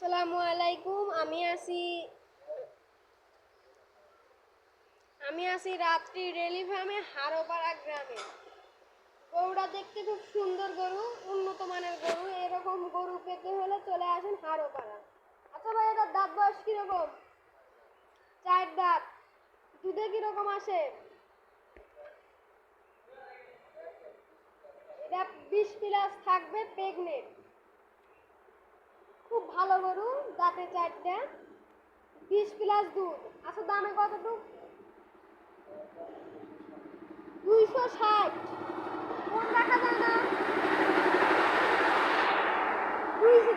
আসসালামু আলাইকুম। আমি আছি রাত্রি ডেইলি ফার্মে হারোপাড়া গ্রামে। গরুটা দেখতে খুব সুন্দর গরু, উন্নত মানের গরু। এরকম গরু পেতে হলে চলে আসেন হারোপাড়া। আচ্ছা ভাই, এটার দাঁত বয়স কিরকম? 4 দাঁত। দুধে কিরকম আসে? এটা 20 প্লাস থাকবে, প্রেগনেন্ট। খুব ভালো গরু, দাঁতে 4টা, 20 প্লাস দুধ। আচ্ছা, দামে কতটুকু? 260। কম রাখা যায় না?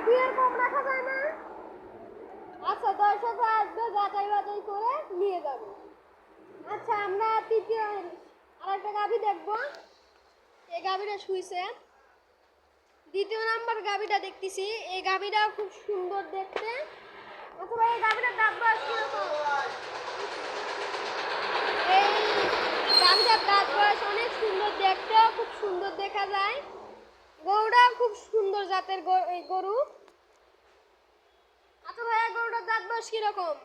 দুইয়ের কম রাখা যায় না? আচ্ছা, 10,000 আসবে, যাচাই বাছাই করে নিয়ে যাব। আচ্ছা, আমরা তৃতীয় আরেকটা গাভী দেখবো। এই গাভীটা শুইছে। দ্বিতীয় নাম্বার গাভীটা দেখতেছি। এই গাভীটাও খুব সুন্দর দেখতে। আচ্ছা ভাই, এই গাভীটার দাম বয়স কিরকম? এই গাভীটার দাঁত বয়স অনেক সুন্দর দেখতে, খুব সুন্দর দেখা যায়। গরুটা খুব সুন্দর জাতের এই গরু। আচ্ছা ভাই, গরুটার দাঁত বয়স কিরকম?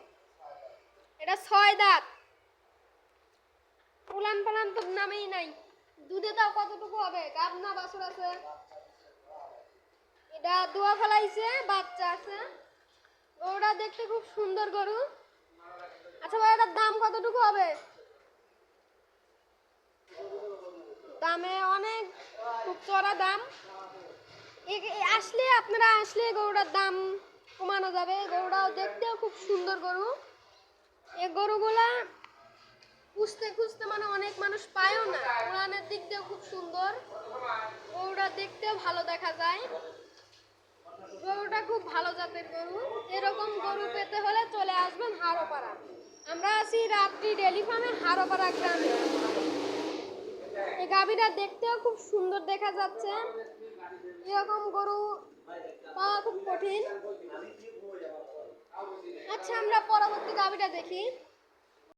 এটা 6 দাঁত। উলান পালান তো নামেই নাই। দুধে তাও কতটুকু হবে? গাব না বাছুর আছে? এটা দোয়া ফেলাইছে, বাচ্চা আছে। গরুটা দেখতে খুব সুন্দর গরু। আচ্ছা ভাই, এটার দাম কতটুকু হবে? দামে অনেক খুব চড়া দাম। আপনারা আসলে গরুটার দাম কমানো যাবে। গরুটাও দেখতেও খুব সুন্দর গরু। এই গরুগুলা খুঁজতে খুঁজতে মানে অনেক মানুষ পায়ও না। উড়ানের দিক দিয়েও খুব সুন্দর। গরুটা দেখতেও ভালো দেখা যায়। গরুটা খুব ভালো জাতের গরু। এরকম গরু পেতে হলে চলে আসবেন হারোপাড়া। আমরা আছি রাত্রি ডেইলি ফার্মে হারোপাড়া গ্রামে। এই গাভীটা দেখতেও খুব সুন্দর দেখা যাচ্ছে। এরকম গরু পাওয়া খুব কঠিন। আচ্ছা, আমরা পরবর্তী গাভীটা দেখি।